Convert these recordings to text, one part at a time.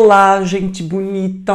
Olá, gente bonita!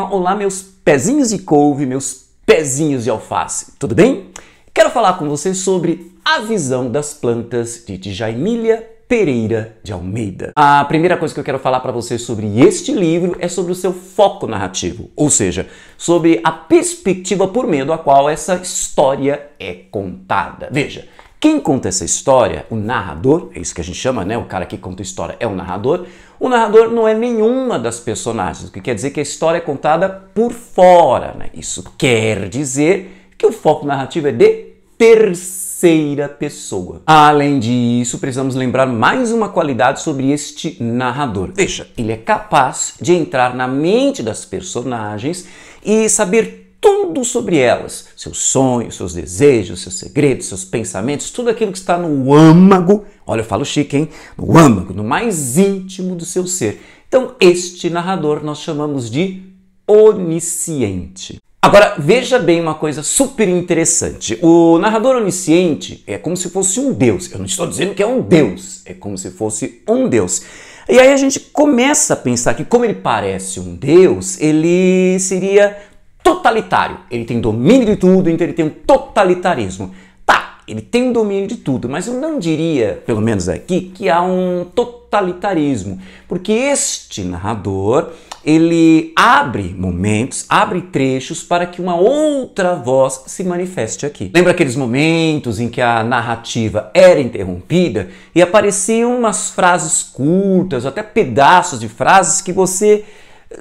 Olá, meus pezinhos de couve, meus pezinhos de alface, tudo bem? Quero falar com você sobre a visão das plantas de Djaimília Pereira de Almeida. A primeira coisa que eu quero falar para você sobre este livro é sobre o seu foco narrativo, ou seja, sobre a perspectiva por meio da qual essa história é contada. Veja, quem conta essa história, o narrador, é isso que a gente chama, né? O cara que conta a história é o narrador. O narrador não é nenhuma das personagens, o que quer dizer que a história é contada por fora, né? Isso quer dizer que o foco narrativo é de terceira pessoa. Além disso, precisamos lembrar mais uma qualidade sobre este narrador. Veja, ele é capaz de entrar na mente das personagens e saber tudo sobre elas, seus sonhos, seus desejos, seus segredos, seus pensamentos, tudo aquilo que está no âmago, olha, eu falo chique, hein? No âmago, no mais íntimo do seu ser. Então, este narrador nós chamamos de onisciente. Agora, veja bem uma coisa super interessante. O narrador onisciente é como se fosse um deus. Eu não estou dizendo que é um deus, é como se fosse um deus. E aí a gente começa a pensar que, como ele parece um deus, ele seria totalitário. Ele tem domínio de tudo, então ele tem um totalitarismo. Tá, ele tem domínio de tudo, mas eu não diria, pelo menos aqui, que há um totalitarismo. Porque este narrador, ele abre momentos, abre trechos para que uma outra voz se manifeste aqui. Lembra aqueles momentos em que a narrativa era interrompida e apareciam umas frases curtas, até pedaços de frases que você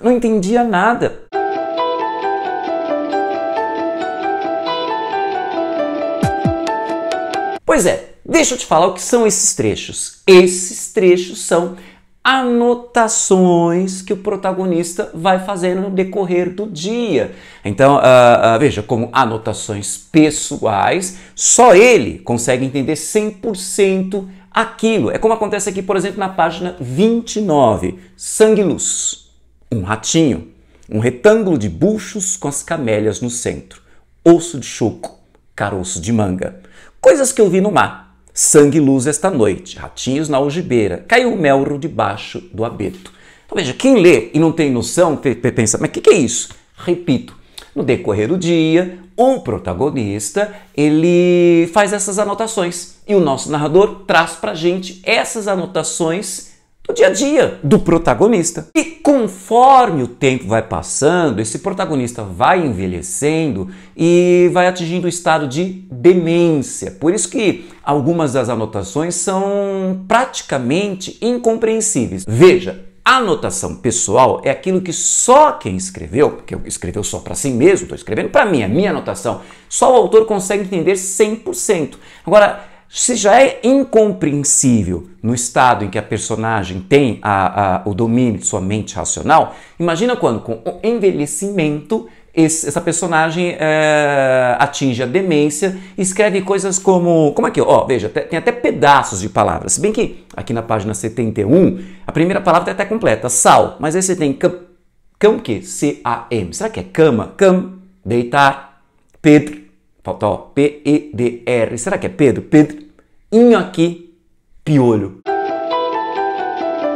não entendia nada. Pois é, deixa eu te falar o que são esses trechos. Esses trechos são anotações que o protagonista vai fazendo no decorrer do dia. Então, veja, como anotações pessoais, só ele consegue entender 100% aquilo. É como acontece aqui, por exemplo, na página 29. Sangue e luz. Um ratinho. Um retângulo de buchos com as camélias no centro. Osso de choco. Caroço de manga. Coisas que eu vi no mar. Sangue e luz esta noite, ratinhos na algibeira, caiu o melro debaixo do abeto. Então veja, quem lê e não tem noção, pensa, mas o que é isso? Repito, no decorrer do dia, o protagonista, ele faz essas anotações e o nosso narrador traz pra gente essas anotações do dia a dia do protagonista. E conforme o tempo vai passando, esse protagonista vai envelhecendo e vai atingindo o estado de demência. Por isso que algumas das anotações são praticamente incompreensíveis. Veja, a anotação pessoal é aquilo que só quem escreveu, porque escreveu só para si mesmo, estou escrevendo para mim, a minha anotação, só o autor consegue entender 100%. Agora, se já é incompreensível no estado em que a personagem tem o domínio de sua mente racional, imagina quando, com o envelhecimento, essa personagem atinge a demência e escreve coisas como aqui, ó, veja, tem até pedaços de palavras. Se bem que aqui na página 71, a primeira palavra está até completa, sal, mas aí você tem cam que? C-A-M. Será que é cama? Cam, deitar, Pedro. Falta, ó, P-E-D-R. Será que é Pedro? Pedro. Inho aqui, piolho.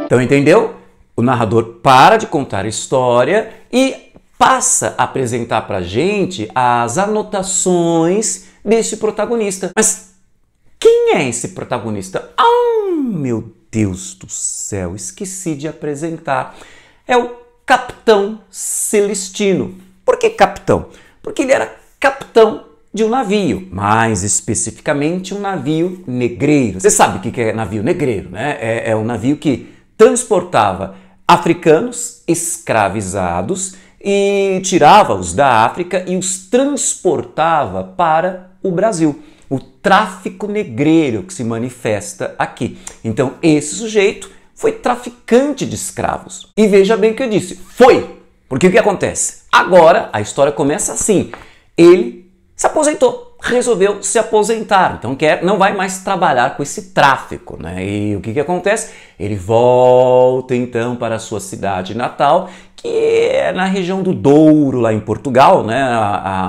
Então, entendeu? O narrador para de contar a história e passa a apresentar pra gente as anotações desse protagonista. Mas quem é esse protagonista? Ah, meu Deus do céu, esqueci de apresentar. É o Capitão Celestino. Por que capitão? Porque ele era capitão de um navio, mais especificamente um navio negreiro. Você sabe o que é navio negreiro, né? É um navio que transportava africanos escravizados e tirava-os da África e os transportava para o Brasil. O tráfico negreiro que se manifesta aqui. Então, esse sujeito foi traficante de escravos. E veja bem o que eu disse, foi! Porque o que acontece? Agora, a história começa assim. Ele se aposentou, resolveu se aposentar, então não vai mais trabalhar com esse tráfico, né? E o que acontece? Ele volta então para a sua cidade natal, que é na região do Douro, lá em Portugal, né?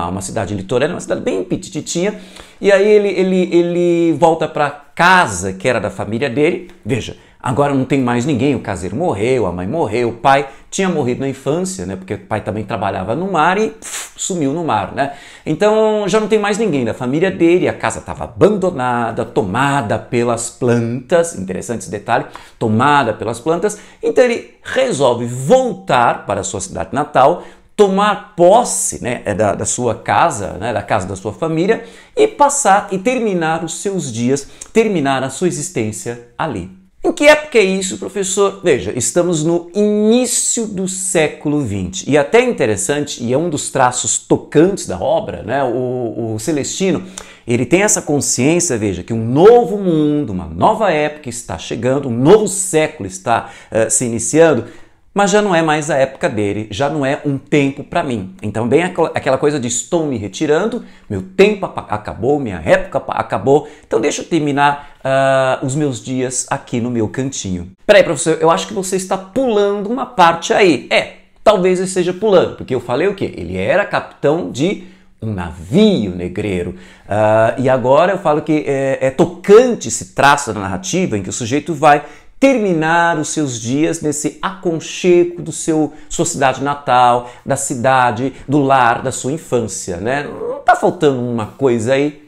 Uma cidade litorânea, uma cidade bem petititinha, e aí ele volta para casa que era da família dele. Veja, Agora não tem mais ninguém, o caseiro morreu, a mãe morreu, o pai tinha morrido na infância, né? Porque o pai também trabalhava no mar e sumiu no mar, né? Então já não tem mais ninguém da família dele, a casa estava abandonada, tomada pelas plantas, interessante esse detalhe, tomada pelas plantas. Então ele resolve voltar para a sua cidade natal, tomar posse, né, da sua casa, né, da casa da sua família e passar e terminar os seus dias, terminar a sua existência ali. Em que época é isso, professor? Veja, estamos no início do século XX e até interessante, e é um dos traços tocantes da obra, né, o Celestino, ele tem essa consciência, veja, que um novo mundo, uma nova época está chegando, um novo século está se iniciando, mas já não é mais a época dele, já não é um tempo para mim. Então, bem aquela coisa de estou me retirando, meu tempo acabou, minha época acabou, então deixa eu terminar os meus dias aqui no meu cantinho. Peraí, professor, eu acho que você está pulando uma parte aí. Talvez eu esteja pulando, porque eu falei o quê? Ele era capitão de um navio negreiro. E agora eu falo que é tocante esse traço da narrativa em que o sujeito vai terminar os seus dias nesse aconchego do sua cidade natal, da cidade, do lar, da sua infância, né? Não tá faltando uma coisa aí?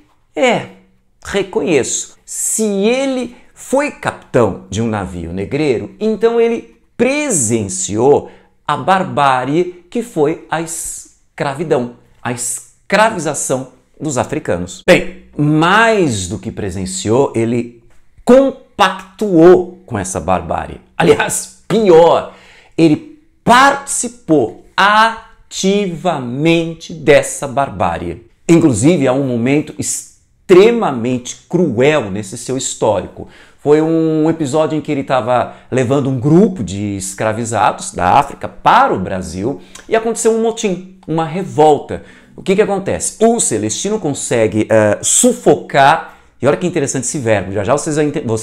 Reconheço. Se ele foi capitão de um navio negreiro, então ele presenciou a barbárie que foi a escravidão, a escravização dos africanos. Bem, mais do que presenciou, ele compactuou com essa barbárie. Aliás, pior, ele participou ativamente dessa barbárie. Inclusive, há um momento extremamente cruel nesse seu histórico. Foi um episódio em que ele estava levando um grupo de escravizados da África para o Brasil e aconteceu um motim, uma revolta. O que acontece? O Celestino consegue sufocar. E olha que interessante esse verbo, já vocês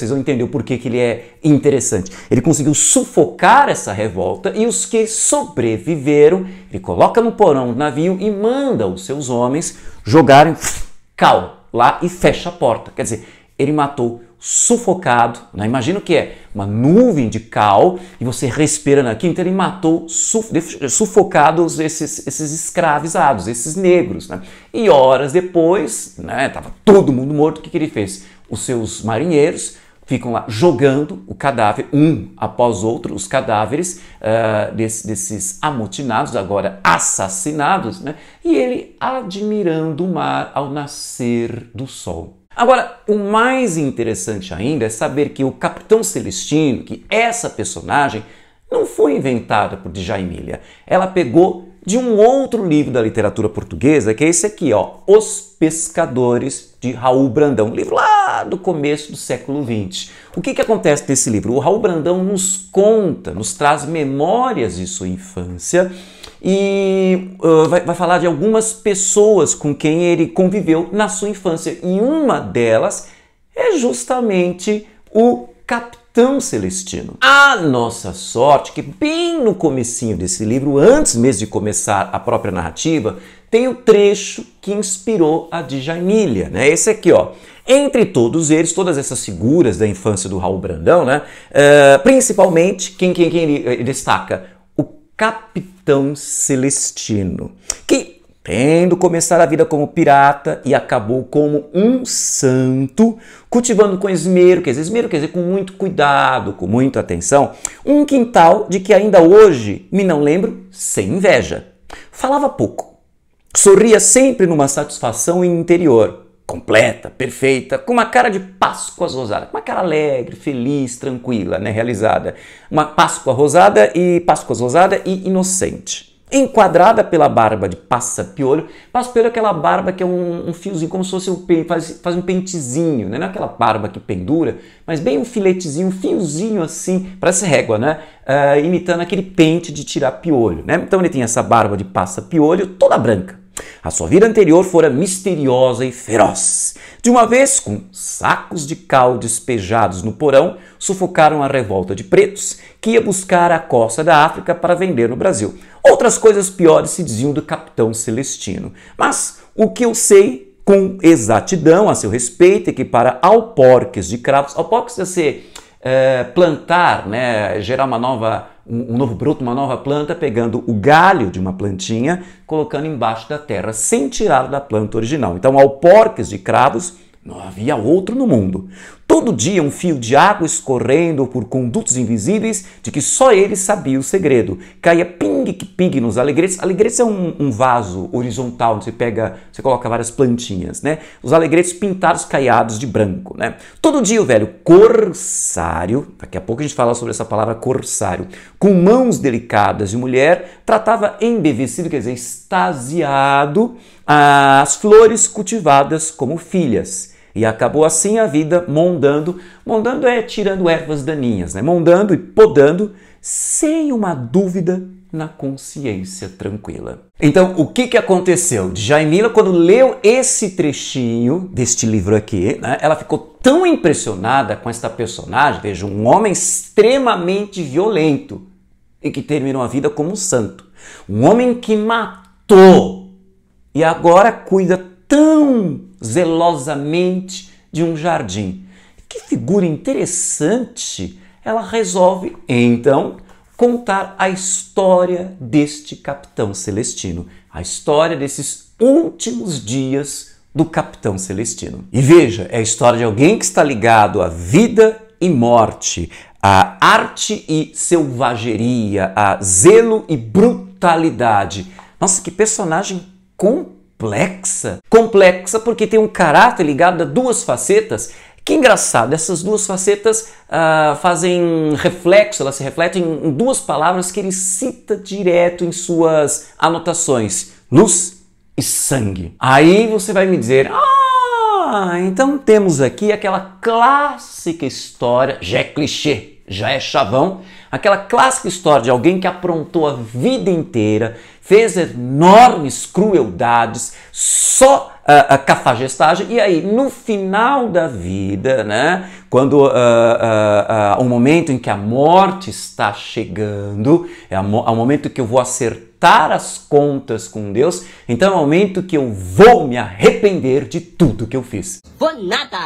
vão entender o porquê que ele é interessante. Ele conseguiu sufocar essa revolta e os que sobreviveram, ele coloca no porão do navio e manda os seus homens jogarem cal lá e fecha a porta. Quer dizer, ele matou sufocado, né? Imagina o que é uma nuvem de cal e você respira naquilo, então ele matou sufocados esses escravizados, esses negros, né? E horas depois, né, tava todo mundo morto, o que ele fez? Os seus marinheiros ficam lá jogando o cadáver, um após outro, os cadáveres desses amotinados, agora assassinados, né? E ele admirando o mar ao nascer do sol. Agora, o mais interessante ainda é saber que o Capitão Celestino, que essa personagem, não foi inventada por Djamila. Ela pegou de um outro livro da literatura portuguesa, que é esse aqui, ó, Os Pescadores, de Raul Brandão, livro lá do começo do século XX. O que acontece nesse livro? O Raul Brandão nos conta, nos traz memórias de sua infância e vai falar de algumas pessoas com quem ele conviveu na sua infância. E uma delas é justamente o Capitão Celestino. A nossa sorte que bem no comecinho desse livro, antes mesmo de começar a própria narrativa, tem o trecho que inspirou a Djamila, né? Esse aqui, ó. Entre todos eles, todas essas figuras da infância do Raul Brandão, né? Principalmente, quem ele destaca? O Capitão Celestino, que tendo começar a vida como pirata e acabou como um santo, cultivando com esmero quer dizer com muito cuidado, com muita atenção, um quintal de que ainda hoje me não lembro sem inveja. Falava pouco, sorria sempre numa satisfação interior, completa, perfeita, com uma cara de Páscoas rosada, uma cara alegre, feliz, tranquila, né, realizada. Uma Páscoa rosada e inocente. Enquadrada pela barba de passa-piolho. Passa-piolho é aquela barba que é um fiozinho, como se fosse faz um pentezinho, né? Não é aquela barba que pendura, mas bem um filetezinho, um fiozinho assim, parece régua, né? Imitando aquele pente de tirar piolho, né? Então ele tem essa barba de passa-piolho toda branca. A sua vida anterior fora misteriosa e feroz. De uma vez, com sacos de cal despejados no porão, sufocaram a revolta de pretos que ia buscar a costa da África para vender no Brasil. Outras coisas piores se diziam do Capitão Celestino. Mas o que eu sei com exatidão a seu respeito é que para alporques de cravos, alporques deve ser plantar, né, gerar um novo broto, uma nova planta, pegando o galho de uma plantinha, colocando embaixo da terra, sem tirar da planta original. Então, alporques de cravos, não havia outro no mundo. Todo dia um fio de água escorrendo por condutos invisíveis de que só ele sabia o segredo. Caía ping-ping nos alegretes. Alegretes é um vaso horizontal onde você coloca várias plantinhas, né? Os alegretes pintados, caiados de branco, né? Todo dia o velho corsário, daqui a pouco a gente fala sobre essa palavra corsário, com mãos delicadas de mulher, tratava embevecido, quer dizer, extasiado, as flores cultivadas como filhas. E acabou assim a vida mondando. Mondando é tirando ervas daninhas, né? Mondando e podando, sem uma dúvida, na consciência tranquila. Então, o que aconteceu? Djamila, quando leu esse trechinho deste livro aqui, né, ela ficou tão impressionada com esta personagem, veja, um homem extremamente violento e que terminou a vida como um santo. Um homem que matou e agora cuida tão zelosamente de um jardim. Que figura interessante! Ela resolve, então, contar a história deste capitão celestino, a história desses últimos dias do capitão celestino. E veja, é a história de alguém que está ligado à vida e morte, à arte e selvageria, a zelo e brutalidade. Nossa, que personagem complexa! Complexa porque tem um caráter ligado a duas facetas. Que engraçado, essas duas facetas fazem reflexo, elas se refletem em duas palavras que ele cita direto em suas anotações: luz e sangue. Aí você vai me dizer, então temos aqui aquela clássica história, já é clichê, já é chavão, aquela clássica história de alguém que aprontou a vida inteira, fez enormes crueldades, só a cafajestagem, e aí no final da vida, né, quando o momento em que a morte está chegando, é o momento que eu vou acertar as contas com Deus, então é o momento que eu vou me arrepender de tudo que eu fiz. Vou nada!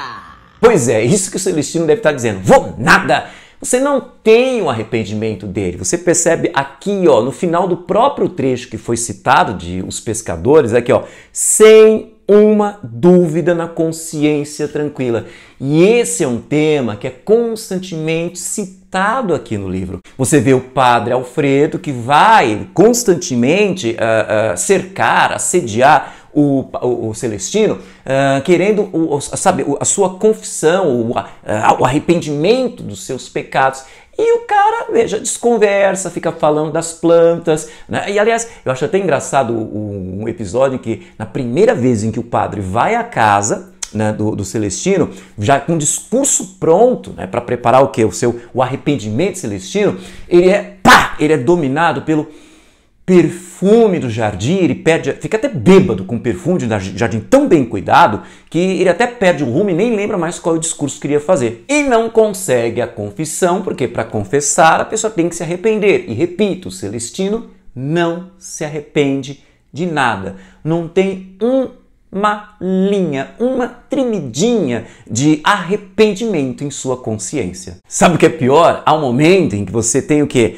Pois é, isso que o Celestino deve estar dizendo, vou nada! Você não tem o arrependimento dele. Você percebe aqui, ó, no final do próprio trecho que foi citado de Os Pescadores, aqui, ó, sem uma dúvida na consciência tranquila. E esse é um tema que é constantemente citado aqui no livro. Você vê o padre Alfredo que vai constantemente cercar, assediar o Celestino, querendo, sabe, a sua confissão, o arrependimento dos seus pecados. E o cara, veja, desconversa, fica falando das plantas, né? E aliás, eu acho até engraçado um episódio que, na primeira vez em que o padre vai à casa, né, do Celestino, já com o discurso pronto, né, para preparar o quê? O arrependimento celestino, ele é dominado pelo perfume do jardim, ele fica até bêbado com o perfume do jardim tão bem cuidado que ele até perde o rumo e nem lembra mais qual é o discurso que queria fazer. E não consegue a confissão, porque para confessar a pessoa tem que se arrepender. E repito, o Celestino não se arrepende de nada. Não tem uma linha, uma tremidinha de arrependimento em sua consciência. Sabe o que é pior? Há um momento em que você tem o quê?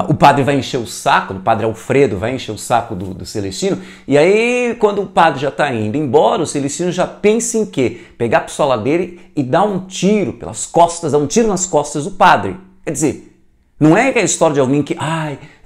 O padre vai encher o saco, o padre Alfredo vai encher o saco do Celestino, e aí quando o padre já está indo embora, o Celestino já pensa em quê? Pegar a pistola dele e dar um tiro pelas costas, dar um tiro nas costas do padre. Quer dizer, não é aquela história de alguém que,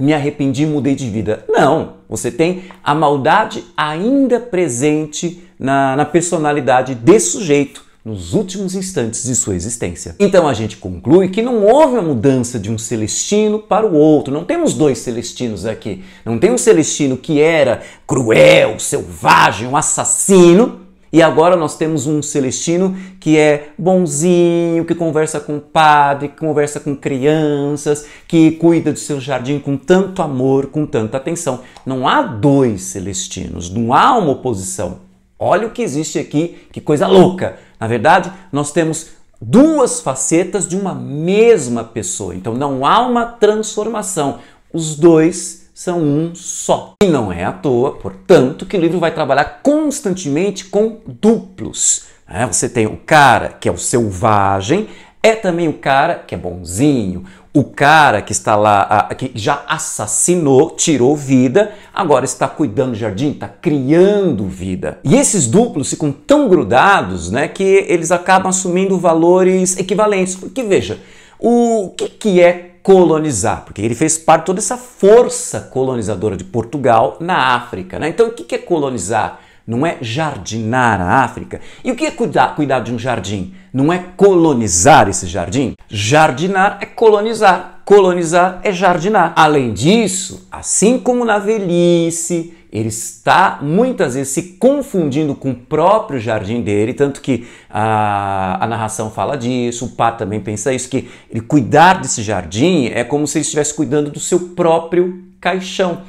me arrependi e mudei de vida. Não, você tem a maldade ainda presente na personalidade desse sujeito nos últimos instantes de sua existência. Então a gente conclui que não houve uma mudança de um Celestino para o outro. Não temos dois Celestinos aqui. Não tem um Celestino que era cruel, selvagem, um assassino, e agora nós temos um Celestino que é bonzinho, que conversa com o padre, que conversa com crianças, que cuida do seu jardim com tanto amor, com tanta atenção. Não há dois Celestinos, não há uma oposição. Olha o que existe aqui, que coisa louca. Na verdade, nós temos duas facetas de uma mesma pessoa. Então não há uma transformação. Os dois são um só. E não é à toa, portanto, que o livro vai trabalhar constantemente com duplos. Você tem o cara que é o selvagem, é também o cara que é bonzinho, o cara que está lá, que já assassinou, tirou vida, agora está cuidando do jardim, está criando vida. E esses duplos ficam tão grudados, né, que eles acabam assumindo valores equivalentes. Porque veja, o que é colonizar? Porque ele fez parte de toda essa força colonizadora de Portugal na África, né? Então o que é colonizar? Não é jardinar a África. E o que é cuidar de um jardim? Não é colonizar esse jardim? Jardinar é colonizar. Colonizar é jardinar. Além disso, assim como na velhice, ele está muitas vezes se confundindo com o próprio jardim dele, tanto que a narração fala disso, o Pat também pensa isso, que ele cuidar desse jardim é como se ele estivesse cuidando do seu próprio caixão.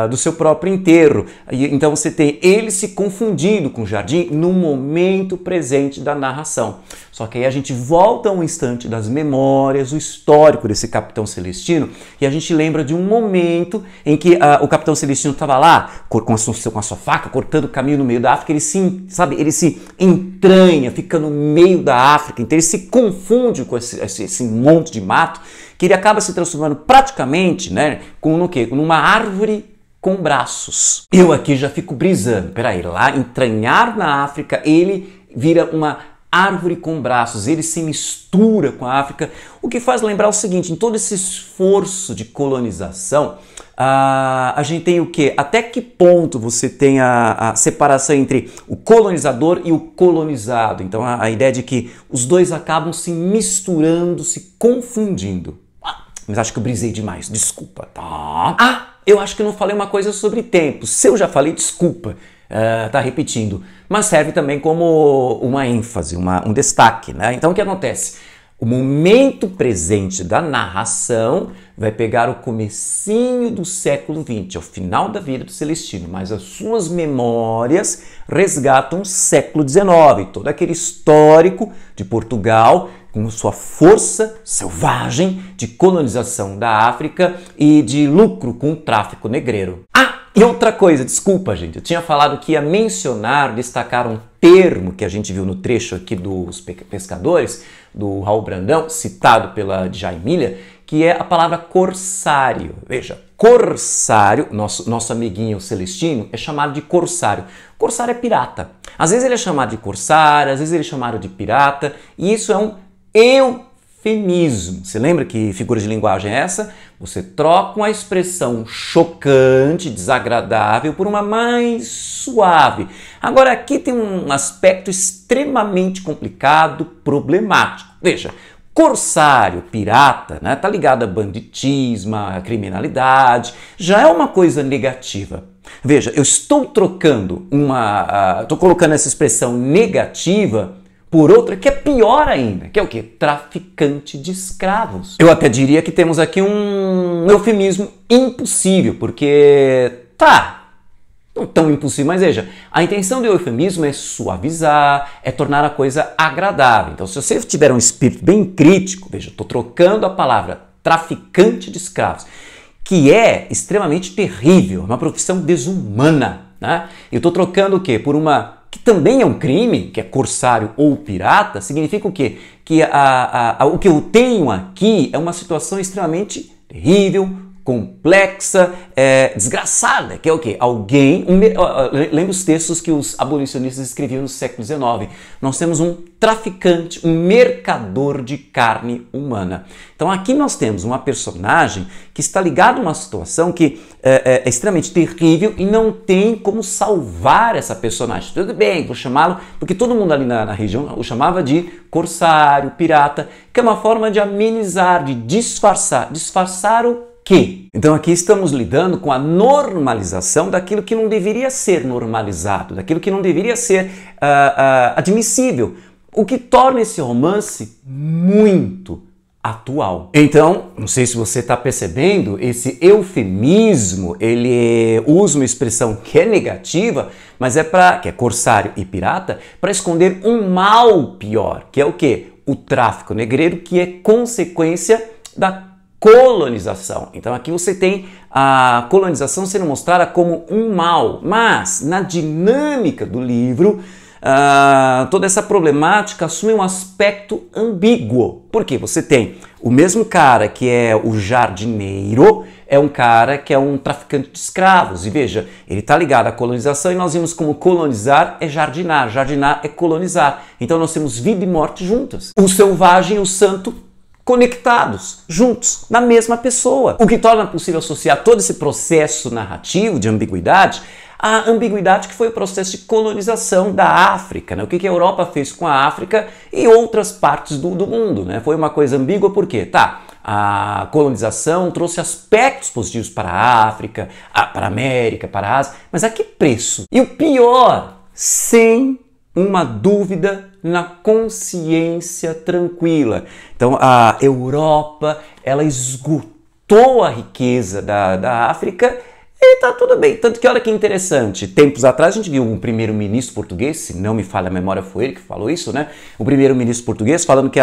Do seu próprio enterro. Então você tem ele se confundindo com o jardim no momento presente da narração. Só que aí a gente volta um instante das memórias, o histórico desse Capitão Celestino, e a gente lembra de um momento em que o Capitão Celestino estava lá com a sua faca, cortando o caminho no meio da África. Ele se entranha, fica no meio da África, então ele se confunde com esse monte de mato, que ele acaba se transformando praticamente, né, numa árvore com braços. Eu aqui já fico brisando. Peraí, lá entranhar na África, ele vira uma árvore com braços, ele se mistura com a África, o que faz lembrar o seguinte: em todo esse esforço de colonização, a gente tem o quê? Até que ponto você tem a separação entre o colonizador e o colonizado? Então a ideia de que os dois acabam se misturando, se confundindo. Mas acho que eu brisei demais, desculpa, tá? Eu acho que eu não falei uma coisa sobre tempo. Se eu já falei, desculpa, tá repetindo. Mas serve também como uma ênfase, um destaque, né? Então o que acontece? O momento presente da narração vai pegar o comecinho do século XX, ao final da vida do Celestino, mas as suas memórias resgatam o século XIX, todo aquele histórico de Portugal, com sua força selvagem de colonização da África e de lucro com o tráfico negreiro. E outra coisa, desculpa gente, eu tinha falado que ia destacar um termo que a gente viu no trecho aqui dos pescadores, do Raul Brandão, citado pela Djaimilha, que é a palavra corsário. Veja, corsário, nosso amiguinho Celestino, é chamado de corsário. Corsário é pirata. Às vezes ele é chamado de corsário, às vezes ele é chamado de pirata, e isso é um eufemismo. Você lembra que figura de linguagem é essa? Você troca uma expressão chocante, desagradável, por uma mais suave. Agora aqui tem um aspecto extremamente complicado, problemático. Veja, corsário, pirata, né, tá ligado a banditismo, a criminalidade, já é uma coisa negativa. Veja, eu estou trocando estou colocando essa expressão negativa por outra que é pior ainda, que é o quê? Traficante de escravos. Eu até diria que temos aqui um eufemismo impossível, porque não tão impossível, mas veja, a intenção do eufemismo é suavizar, é tornar a coisa agradável. Então, se você tiver um espírito bem crítico, veja, estou trocando a palavra traficante de escravos, que é extremamente terrível, uma profissão desumana, né? Eu estou trocando o quê? Por uma que também é um crime, que é corsário ou pirata, significa o quê? Que o que eu tenho aqui é uma situação extremamente terrível, complexa, desgraçada, que é o quê? Lembra os textos que os abolicionistas escreviam no século XIX. Nós temos um traficante, um mercador de carne humana. Então aqui nós temos uma personagem que está ligada a uma situação que é extremamente terrível e não tem como salvar essa personagem. Tudo bem, vou chamá-lo, porque todo mundo ali na região o chamava de corsário, pirata, que é uma forma de amenizar, de disfarçar. Disfarçar o quê? Então aqui estamos lidando com a normalização daquilo que não deveria ser normalizado, daquilo que não deveria ser admissível, o que torna esse romance muito atual. Então, não sei se você está percebendo, esse eufemismo, ele usa uma expressão que é negativa, mas que é corsário e pirata, para esconder um mal pior, que é o quê? O tráfico negreiro, que é consequência da colonização. Então aqui você tem a colonização sendo mostrada como um mal, mas na dinâmica do livro toda essa problemática assume um aspecto ambíguo. Porque você tem o mesmo cara que é o jardineiro, é um cara que é um traficante de escravos. E veja, ele está ligado à colonização e nós vimos como colonizar é jardinar, jardinar é colonizar. Então nós temos vida e morte juntas. O selvagem e o santo conectados, juntos, na mesma pessoa. O que torna possível associar todo esse processo narrativo de ambiguidade à ambiguidade que foi o processo de colonização da África, né? O que a Europa fez com a África e outras partes do mundo, né? Foi uma coisa ambígua porque, a colonização trouxe aspectos positivos para a África, para a América, para a Ásia, mas a que preço? E o pior, sem uma dúvida na consciência tranquila. Então a Europa, ela esgotou a riqueza da África e tá tudo bem. Tanto que olha que interessante, tempos atrás a gente viu um primeiro-ministro português, se não me falha a memória foi ele que falou isso, né? O primeiro-ministro português falando que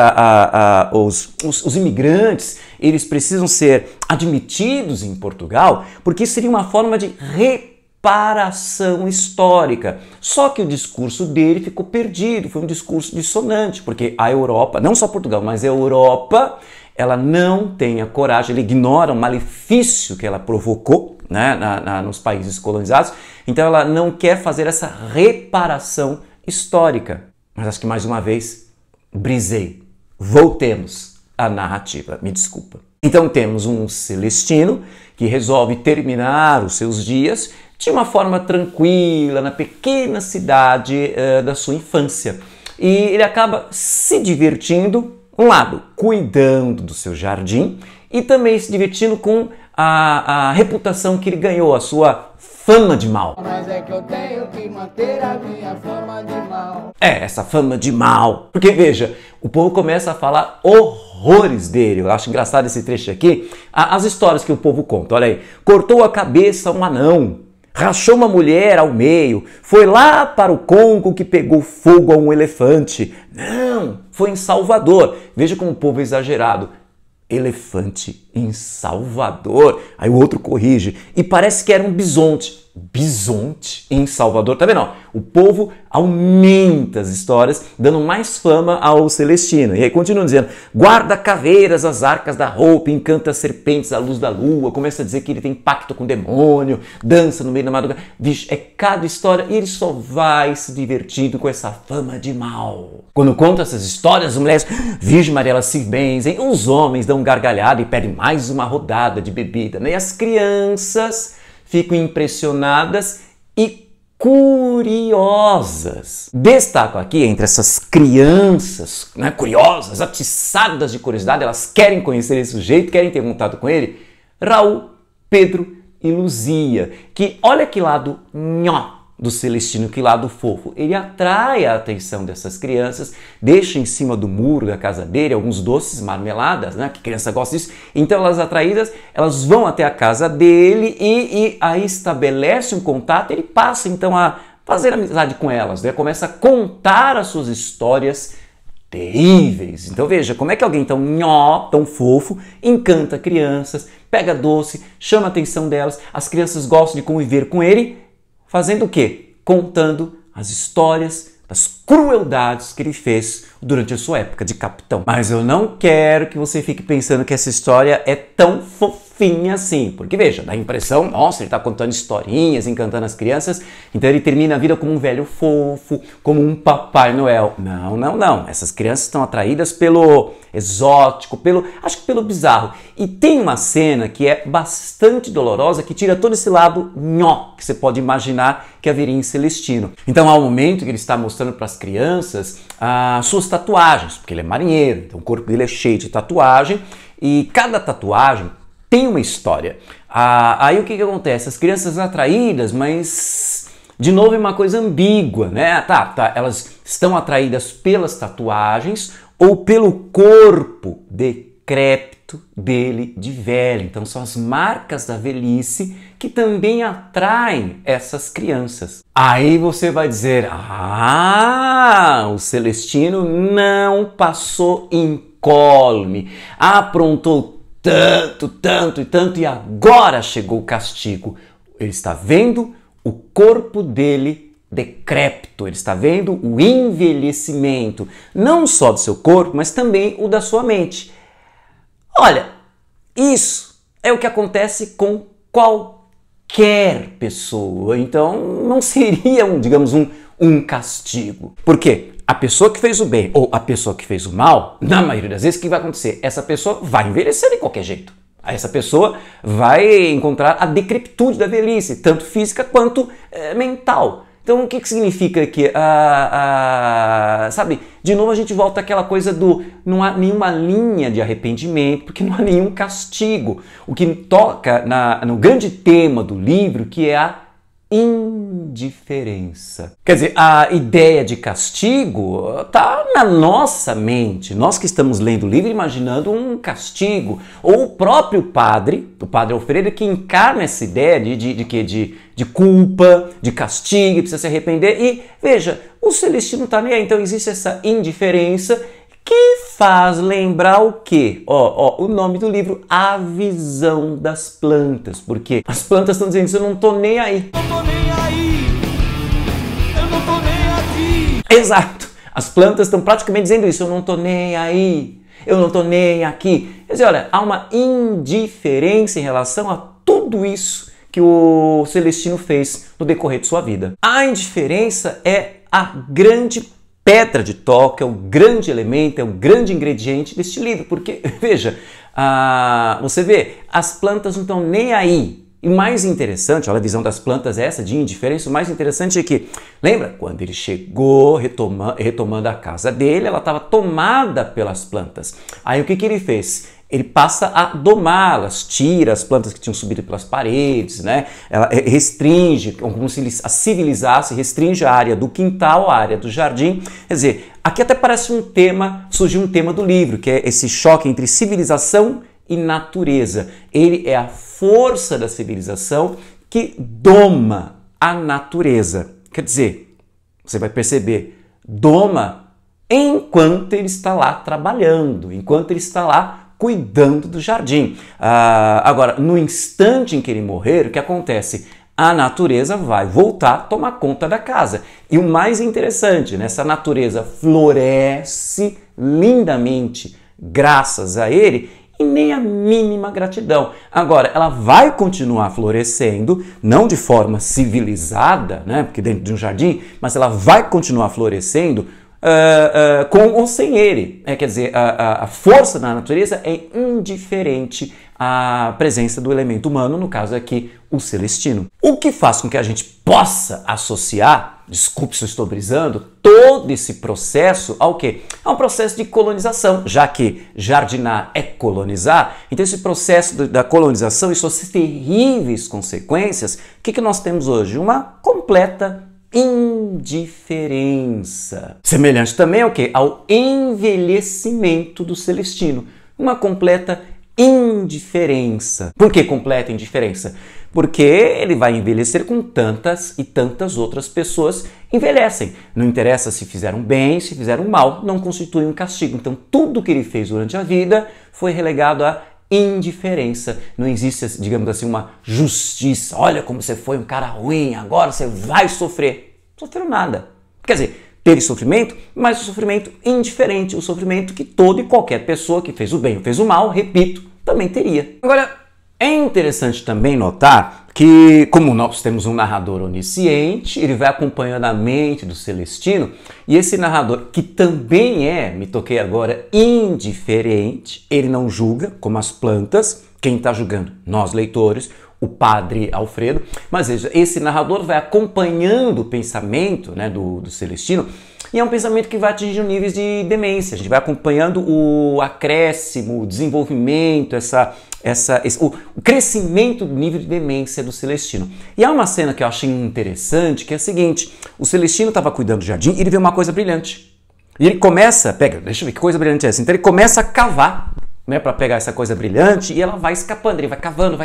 os imigrantes, eles precisam ser admitidos em Portugal porque seria uma forma de reparação histórica. Só que o discurso dele ficou perdido, foi um discurso dissonante, porque a Europa, não só Portugal, mas a Europa, ela não tem a coragem, ela ignora o malefício que ela provocou, né, nos países colonizados, então ela não quer fazer essa reparação histórica. Mas acho que mais uma vez, brisei. Voltemos à narrativa, me desculpa. Então temos um Celestino que resolve terminar os seus dias de uma forma tranquila, na pequena cidade da sua infância. E ele acaba se divertindo, um lado, cuidando do seu jardim e também se divertindo com a reputação que ele ganhou, a sua fama de mal. Mas é que eu tenho que manter a minha fama de mal. Essa fama de mal. Porque, veja, o povo começa a falar horrores dele. Eu acho engraçado esse trecho aqui. As histórias que o povo conta, olha aí. Cortou a cabeça a um anão, rachou uma mulher ao meio, foi lá para o Congo que pegou fogo a um elefante. Não, foi em Salvador. Veja como o povo é exagerado. Elefante em Salvador. Aí o outro corrige. E parece que era um bisonte. Bisonte em Salvador. Tá vendo? Ó, o povo aumenta as histórias, dando mais fama ao Celestino. E aí continua dizendo, guarda caveiras as arcas da roupa, encanta serpentes à luz da lua, começa a dizer que ele tem pacto com o demônio, dança no meio da madrugada. Vixe, é cada história e ele só vai se divertindo com essa fama de mal. Quando conta essas histórias, as mulheres, Virgem Maria, elas se benzem, os homens dão gargalhada e pedem mais uma rodada de bebida, né? E as crianças ficam impressionadas e curiosas. Destaco aqui, entre essas crianças, né, curiosas, atiçadas de curiosidade, elas querem conhecer esse sujeito, querem ter contato com ele, Raul, Pedro e Luzia, que olha que lado nhó do Celestino, que lado fofo. Ele atrai a atenção dessas crianças, deixa em cima do muro da casa dele alguns doces, marmeladas, né? Que criança gosta disso. Então elas atraídas, elas vão até a casa dele e aí estabelece um contato, ele passa então a fazer amizade com elas, né? Começa a contar as suas histórias terríveis. Então veja, como é que alguém tão nhó, tão fofo, encanta crianças, pega doce, chama a atenção delas, as crianças gostam de conviver com ele, fazendo o quê? Contando as histórias das crueldades que ele fez durante a sua época de capitão. Mas eu não quero que você fique pensando que essa história é tão fofinha assim. Porque veja, dá a impressão, nossa, ele está contando historinhas, encantando as crianças, então ele termina a vida como um velho fofo, como um Papai Noel. Não, não, não. Essas crianças estão atraídas pelo exótico, acho que pelo bizarro. E tem uma cena que é bastante dolorosa, que tira todo esse lado nhó que você pode imaginar que haveria em Celestino. Então há um momento que ele está mostrando para as crianças as suas tatuagens, porque ele é marinheiro, então o corpo dele é cheio de tatuagem e cada tatuagem tem uma história. Aí o que acontece? As crianças atraídas, mas de novo é uma coisa ambígua, né? Tá, elas estão atraídas pelas tatuagens ou pelo corpo decrépito dele de velho. Então são as marcas da velhice que também atraem essas crianças. Aí você vai dizer, o Celestino não passou incólume, aprontou tanto, tanto e tanto e agora chegou o castigo. Ele está vendo o corpo dele decrépito, ele está vendo o envelhecimento, não só do seu corpo, mas também o da sua mente. Olha, isso é o que acontece com qualquer pessoa, então não seria, digamos, um castigo. Por quê? A pessoa que fez o bem ou a pessoa que fez o mal, na maioria das vezes, o que vai acontecer? Essa pessoa vai envelhecer de qualquer jeito. Essa pessoa vai encontrar a decrepitude da velhice, tanto física quanto mental. Então, o que significa que, sabe, de novo a gente volta àquela coisa do não há nenhuma linha de arrependimento, porque não há nenhum castigo. O que toca no grande tema do livro, que é a indiferença. Quer dizer, a ideia de castigo está na nossa mente. Nós que estamos lendo o livro imaginando um castigo. Ou o próprio padre, o padre Alfredo, que encarna essa ideia de culpa, de castigo, precisa se arrepender. E veja, o Celestino está nem aí. Então existe essa indiferença que faz lembrar o quê? O nome do livro, A Visão das Plantas. Porque as plantas estão dizendo isso, eu não estou nem aí. Não tô nem aí, eu não tô nem aqui. Exato. As plantas estão praticamente dizendo isso, eu não estou nem aí, eu não estou nem aqui. Quer dizer, olha, há uma indiferença em relação a tudo isso que o Celestino fez no decorrer de sua vida. A indiferença é a grande pedra de toque, é o grande elemento, é o grande ingrediente deste livro, porque, veja, você vê, as plantas não estão nem aí. E mais interessante, olha, a visão das plantas é essa, de indiferença, o mais interessante é que, lembra, quando ele chegou retomando a casa dele, ela estava tomada pelas plantas. Aí o que ele fez? Ele passa a domá-las, tira as plantas que tinham subido pelas paredes, né? Ela restringe, como se a civilizasse, restringe a área do quintal, a área do jardim. Quer dizer, aqui até parece surgiu um tema do livro, que é esse choque entre civilização e natureza. Ele é a força da civilização que doma a natureza. Quer dizer, você vai perceber, doma enquanto ele está lá trabalhando, enquanto ele está lá cuidando do jardim. Agora, no instante em que ele morrer, o que acontece? A natureza vai voltar a tomar conta da casa. E o mais interessante, essa natureza floresce lindamente graças a ele e nem a mínima gratidão. Agora, ela vai continuar florescendo, não de forma civilizada, né? Porque dentro de um jardim, mas ela vai continuar florescendo com ou sem ele. Quer dizer, a força da natureza é indiferente à presença do elemento humano, no caso aqui, o Celestino. O que faz com que a gente possa associar, desculpe se eu estou brisando, todo esse processo ao quê? A um processo de colonização, já que jardinar é colonizar, então esse processo da colonização e suas terríveis consequências, o que nós temos hoje? Uma completa indiferença. Semelhante também ao quê? Ao envelhecimento do Celestino. Uma completa indiferença. Por que completa indiferença? Porque ele vai envelhecer com tantas e tantas outras pessoas envelhecem. Não interessa se fizeram bem, se fizeram mal, não constitui um castigo. Então tudo que ele fez durante a vida foi relegado à indiferença. Não existe, digamos assim, uma justiça. Olha como você foi um cara ruim, agora você vai sofrer. Não sofreu nada. Quer dizer, teve sofrimento, mas o sofrimento indiferente, o sofrimento que toda e qualquer pessoa que fez o bem ou fez o mal, repito, também teria. Agora, é interessante também notar que, como nós temos um narrador onisciente, ele vai acompanhando a mente do Celestino, e esse narrador, que também me toquei agora, indiferente, ele não julga, como as plantas, quem está julgando? Nós, leitores, o padre Alfredo, mas veja, esse narrador vai acompanhando o pensamento, né, do Celestino, e é um pensamento que vai atingindo níveis de demência. A gente vai acompanhando o acréscimo, o desenvolvimento, o crescimento do nível de demência do Celestino. E há uma cena que eu achei interessante, que é a seguinte: o Celestino estava cuidando do jardim e ele vê uma coisa brilhante. E ele começa, deixa eu ver que coisa brilhante é essa. Então ele começa a cavar, né, para pegar essa coisa brilhante, e ela vai escapando, ele vai cavando,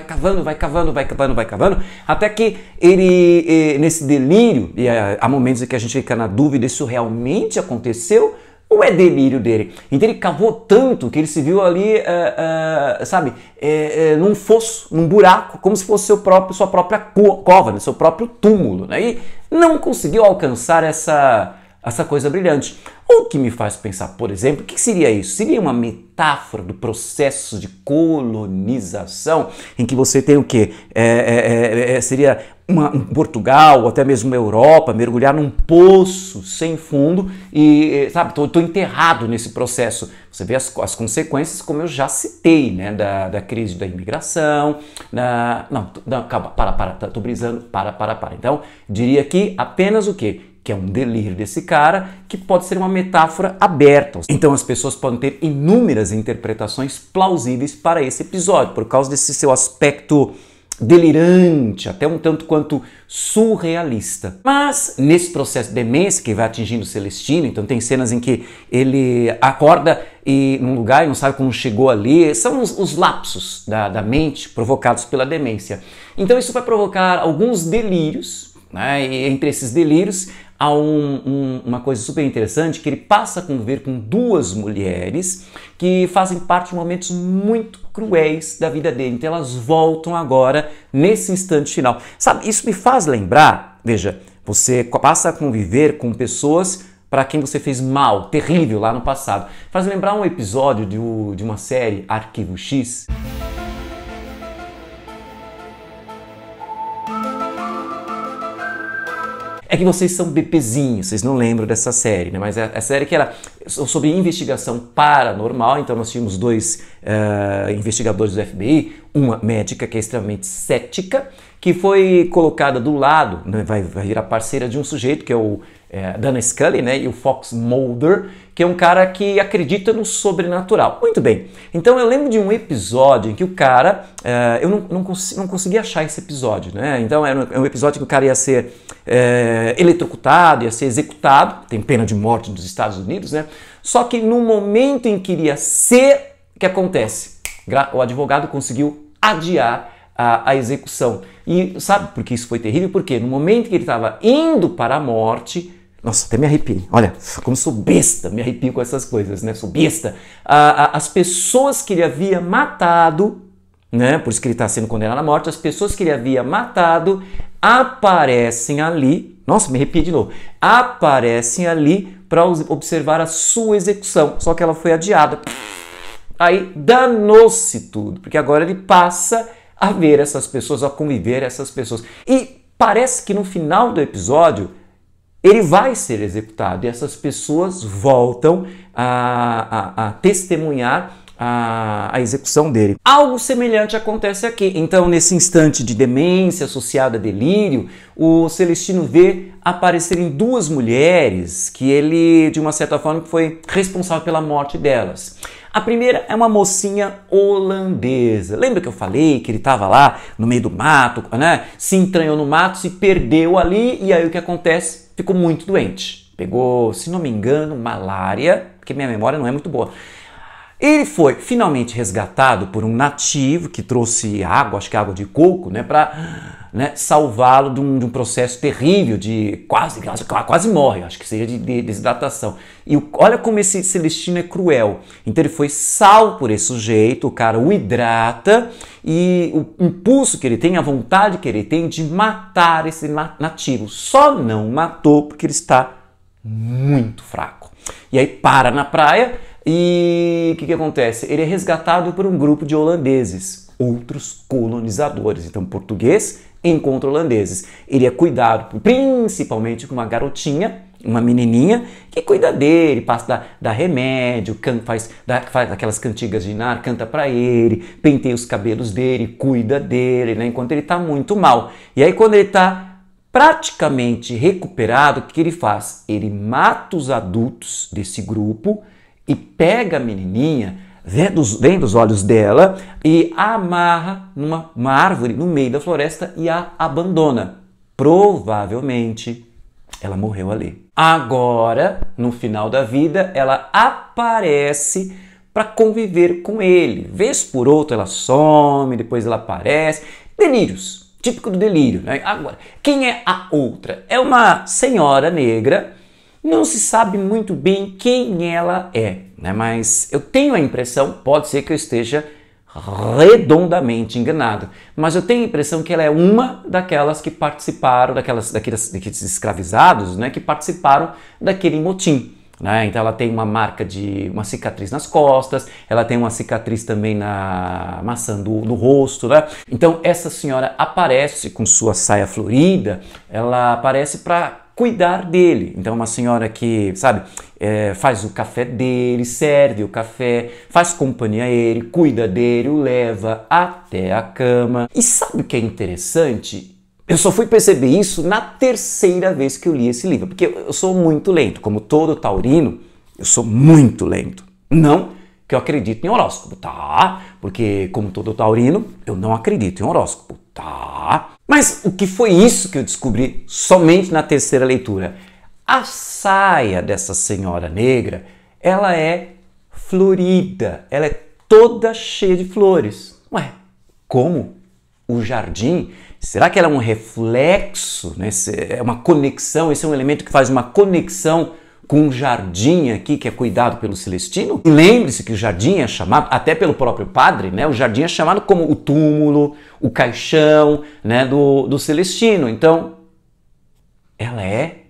até que ele, nesse delírio, e há momentos em que a gente fica na dúvida, isso realmente aconteceu? ou é delírio dele? Então ele cavou tanto que ele se viu ali, sabe, num fosso, num buraco, como se fosse sua própria cova, né? Seu próprio túmulo, né? E não conseguiu alcançar essa coisa brilhante. O que me faz pensar, por exemplo, o que seria isso? Seria uma metáfora do processo de colonização, em que você tem o quê? Seria um Portugal, ou até mesmo uma Europa, mergulhar num poço sem fundo e, sabe, estou enterrado nesse processo. Você vê as consequências, como eu já citei, né, da crise da imigração, calma, estou brisando, para. Então, diria aqui apenas o quê? Que é um delírio desse cara, que pode ser uma metáfora aberta. Então as pessoas podem ter inúmeras interpretações plausíveis para esse episódio, por causa desse seu aspecto delirante, até um tanto quanto surrealista. Mas nesse processo de demência que vai atingindo o Celestino, então tem cenas em que ele acorda num lugar e não sabe como chegou ali, são os lapsos da mente provocados pela demência. Então isso vai provocar alguns delírios, né? E entre esses delírios há uma coisa super interessante, que ele passa a conviver com duas mulheres que fazem parte de momentos muito cruéis da vida dele. Então elas voltam agora nesse instante final. Sabe, isso me faz lembrar, veja, você passa a conviver com pessoas para quem você fez mal, terrível lá no passado. Faz lembrar um episódio de uma série, Arquivo X. É que vocês são bebezinhos, vocês não lembram dessa série, né? Mas a série que era sobre investigação paranormal, então nós tínhamos dois investigadores do FBI, uma médica que é extremamente cética, que foi colocada do lado, né? vai virar parceira de um sujeito que é o Dana Scully, né? E o Fox Mulder, que é um cara que acredita no sobrenatural. Muito bem, então eu lembro de um episódio em que o cara, eu não consegui achar esse episódio, né? Então é um episódio que o cara ia ser eletrocutado, ia ser executado, tem pena de morte nos Estados Unidos, né? Só que no momento em que iria ser, o que acontece? O advogado conseguiu adiar a execução. E sabe por que isso foi terrível? Porque no momento que ele estava indo para a morte, nossa, até me arrepio. Olha, como sou besta, me arrepio com essas coisas, né? Sou besta. As pessoas que ele havia matado, né? Por isso que ele está sendo condenado à morte, as pessoas que ele havia matado aparecem ali. Nossa, me arrepio de novo. Aparecem ali para observar a sua execução. Só que ela foi adiada. Aí danou-se tudo, porque agora ele passa a ver essas pessoas, a conviver essas pessoas. E parece que no final do episódio ele vai ser executado e essas pessoas voltam a testemunhar a execução dele. Algo semelhante acontece aqui. Então, nesse instante de demência associada a delírio, o Celestino vê aparecerem duas mulheres que ele, de uma certa forma, foi responsável pela morte delas. A primeira é uma mocinha holandesa. Lembra que eu falei que ele estava lá no meio do mato, né? Se entranhou no mato, se perdeu ali e aí o que acontece? Ficou muito doente. Pegou, se não me engano, malária, porque minha memória não é muito boa. Ele foi finalmente resgatado por um nativo que trouxe água, acho que água de coco, né, para salvá-lo de um processo terrível de quase morre, acho que seria de desidratação. E olha como esse Celestino é cruel. Então ele foi salvo por esse sujeito, o cara o hidrata e o impulso que ele tem, a vontade que ele tem de matar esse nativo. Só não matou porque ele está muito fraco. E aí para na praia. E o que acontece? Ele é resgatado por um grupo de holandeses, outros colonizadores. Então, português encontra holandeses. Ele é cuidado principalmente por uma garotinha, uma menininha, que cuida dele, passa dá remédio, faz aquelas cantigas de Nar, canta para ele, penteia os cabelos dele, cuida dele, né, enquanto ele está muito mal. E aí, quando ele está praticamente recuperado, o que ele faz? Ele mata os adultos desse grupo e pega a menininha, vem dos olhos dela e a amarra numa árvore no meio da floresta e a abandona. Provavelmente ela morreu ali. Agora, no final da vida, ela aparece para conviver com ele. Vez por outra ela some, depois ela aparece. Delírios, típico do delírio, né? Agora, quem é a outra? É uma senhora negra Não se sabe muito bem quem ela é, né? Mas eu tenho a impressão, pode ser que eu esteja redondamente enganado, mas eu tenho a impressão que ela é uma daquelas que participaram, daqueles escravizados, né, que participaram daquele motim. Né? Então ela tem uma marca de uma cicatriz nas costas, ela tem uma cicatriz também na maçã do rosto. Né? Então essa senhora aparece com sua saia florida, ela aparece para cuidar dele. Então uma senhora que, sabe, faz o café dele, serve o café, faz companhia a ele, cuida dele, o leva até a cama. E sabe o que é interessante? Eu só fui perceber isso na terceira vez que eu li esse livro, porque eu sou muito lento, como todo taurino, eu sou muito lento. Não que eu acredito em horóscopo, tá? Porque como todo taurino, eu não acredito em horóscopo, tá? Mas o que foi isso que eu descobri somente na terceira leitura? A saia dessa senhora negra, ela é florida, ela é toda cheia de flores. Ué, como? O jardim? Será que ela é um reflexo? Né? É uma conexão? Esse é um elemento que faz uma conexão com o jardim aqui, que é cuidado pelo Celestino? E lembre-se que o jardim é chamado, até pelo próprio padre, né? O jardim é chamado como o túmulo, o caixão, né? do Celestino. Então, ela é?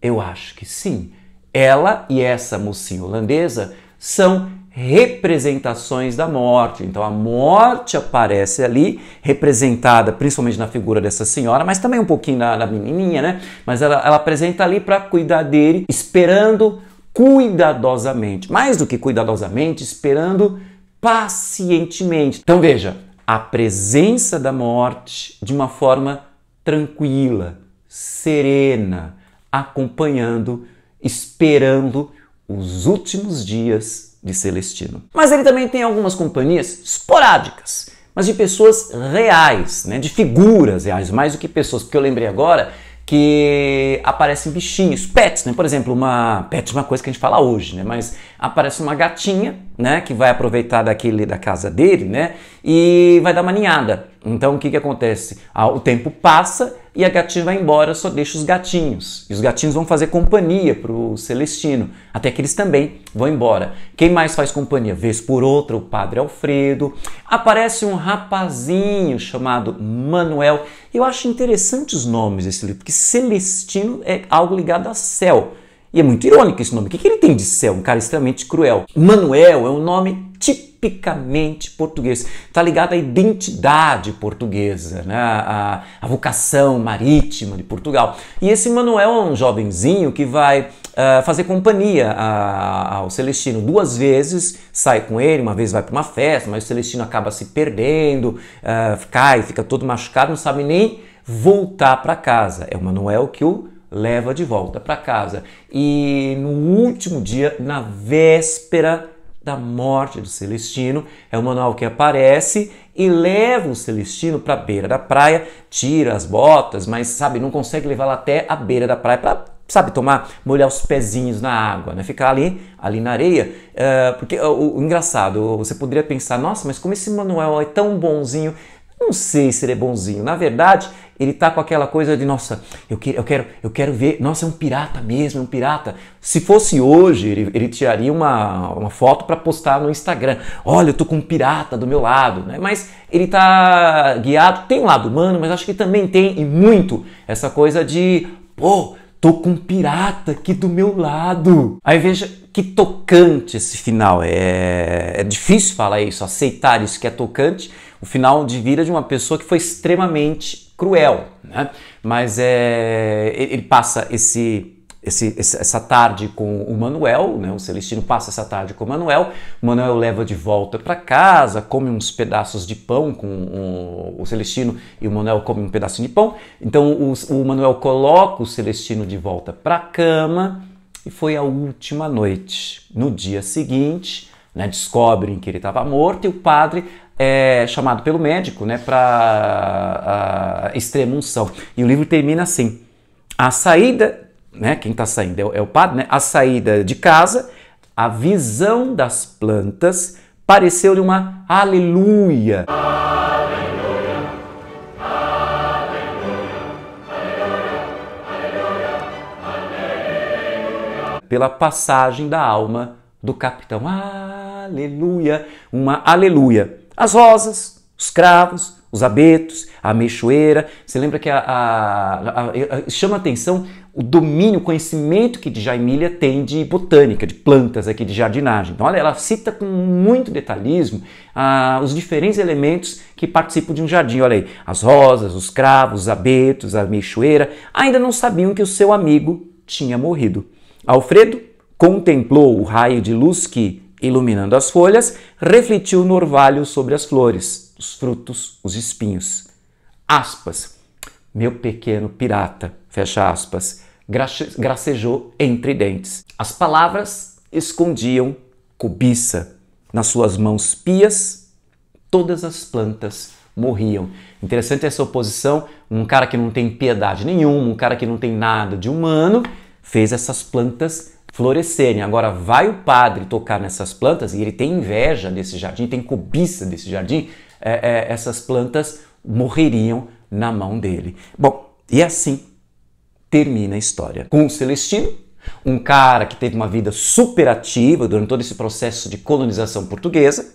Eu acho que sim. Ela e essa mocinha holandesa são representações da morte. Então a morte aparece ali, representada principalmente na figura dessa senhora, mas também um pouquinho da menininha, né? Mas ela apresenta ali para cuidar dele, esperando cuidadosamente, mais do que cuidadosamente, esperando pacientemente. Então veja, a presença da morte de uma forma tranquila, serena, acompanhando, esperando os últimos dias de Celestino. Mas ele também tem algumas companhias esporádicas, mas de pessoas reais, né? De figuras reais, mais do que pessoas, porque eu lembrei agora que aparecem bichinhos, pets, né? Por exemplo, pet é uma coisa que a gente fala hoje, né? Mas aparece uma gatinha, né? Que vai aproveitar da casa dele, né? E vai dar uma ninhada. Então o que acontece? O tempo passa e a gatinha vai embora, só deixa os gatinhos. E os gatinhos vão fazer companhia para o Celestino, até que eles também vão embora. Quem mais faz companhia? Vez por outra, o Padre Alfredo. Aparece um rapazinho chamado Manuel. Eu acho interessante os nomes desse livro, porque Celestino é algo ligado a céu. E é muito irônico esse nome. O que ele tem de céu? Um cara extremamente cruel. Manuel é um nome tipicamente português. Está ligado à identidade portuguesa, né? à vocação marítima de Portugal. E esse Manuel é um jovenzinho que vai fazer companhia ao Celestino 2 vezes, sai com ele, uma vez vai para uma festa, mas o Celestino acaba se perdendo, fica todo machucado, não sabe nem voltar para casa. É o Manuel que o leva de volta para casa. E no último dia, na véspera da morte do Celestino, é o Manuel que aparece e leva o Celestino para a beira da praia, tira as botas, mas sabe, não consegue levá-lo até a beira da praia para, sabe, molhar os pezinhos na água, né? Ficar ali na areia, porque o engraçado, você poderia pensar, nossa, mas como esse Manuel é tão bonzinho. Não sei se ele é bonzinho. Na verdade, ele tá com aquela coisa de, nossa, eu quero ver, nossa, é um pirata mesmo, é um pirata. Se fosse hoje, ele tiraria uma foto para postar no Instagram. Olha, eu tô com um pirata do meu lado, né? Mas ele tá guiado, tem um lado humano, mas acho que também tem, e muito, essa coisa de, pô, tô com um pirata aqui do meu lado. Aí veja que tocante esse final. É difícil falar isso, aceitar isso que é tocante. O final de vida de uma pessoa que foi extremamente cruel, né? Mas ele passa essa tarde com o Manuel, né? O Celestino passa essa tarde com o Manuel leva de volta para casa, come uns pedaços de pão com o Celestino e o Manuel come um pedacinho de pão. Então o Manuel coloca o Celestino de volta para a cama e foi a última noite. No dia seguinte, né, descobrem que ele estava morto e o padre é chamado pelo médico, né, para a extrema unção. E o livro termina assim: a saída, né, quem está saindo é o padre, né, a saída de casa, a visão das plantas pareceu-lhe uma aleluia. pela passagem da alma do capitão. Aleluia! Uma aleluia. As rosas, os cravos, os abetos, a ameixoeira. Você lembra que chama atenção o domínio, o conhecimento que Djamila tem de botânica, de plantas aqui, de jardinagem. Então, olha, ela cita com muito detalhismo os diferentes elementos que participam de um jardim. Olha aí, as rosas, os cravos, os abetos, a ameixoeira. Ainda não sabiam que o seu amigo tinha morrido. Alfredo contemplou o raio de luz que, iluminando as folhas, refletiu no orvalho sobre as flores, os frutos, os espinhos. Aspas. Meu pequeno pirata, fecha aspas, gracejou entre dentes. As palavras escondiam cobiça. Nas suas mãos pias, todas as plantas morriam. Interessante essa oposição, um cara que não tem piedade nenhuma, um cara que não tem nada de humano, fez essas plantas florescerem. Agora vai o padre tocar nessas plantas e ele tem inveja desse jardim, tem cobiça desse jardim, essas plantas morreriam na mão dele. Bom, e assim termina a história. Com o Celestino, um cara que teve uma vida super ativa durante todo esse processo de colonização portuguesa,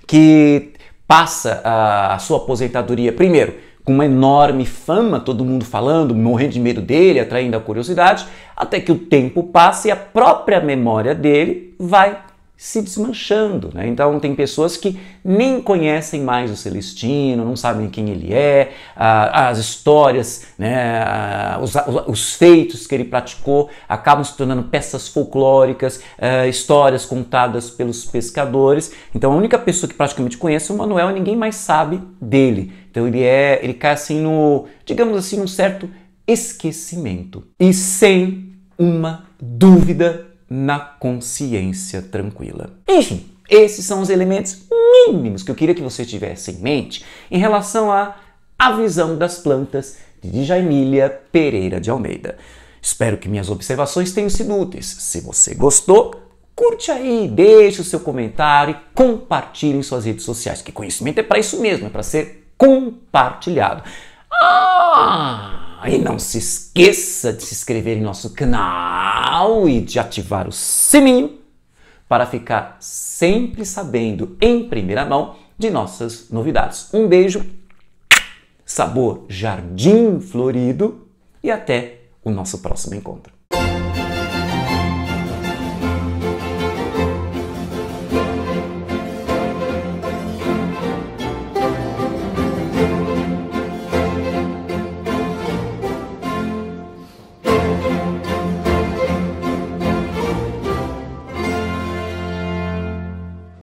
que passa a sua aposentadoria, primeiro, com uma enorme fama, todo mundo falando, morrendo de medo dele, atraindo a curiosidade, até que o tempo passa e a própria memória dele vai se desmanchando, né? Então tem pessoas que nem conhecem mais o Celestino, não sabem quem ele é, as histórias, né, os feitos que ele praticou acabam se tornando peças folclóricas, histórias contadas pelos pescadores. Então a única pessoa que praticamente conhece é o Manuel e ninguém mais sabe dele. Então ele cai assim digamos assim, num certo esquecimento e sem uma dúvida na consciência tranquila. Enfim, esses são os elementos mínimos que eu queria que você tivesse em mente em relação à visão das plantas de Djamila Pereira de Almeida. Espero que minhas observações tenham sido úteis. Se você gostou, curte aí, deixe o seu comentário e compartilhe em suas redes sociais, que conhecimento é para isso mesmo, é para ser compartilhado. E não se esqueça de se inscrever em nosso canal e de ativar o sininho para ficar sempre sabendo em primeira mão de nossas novidades. Um beijo, sabor Jardim Florido e até o nosso próximo encontro.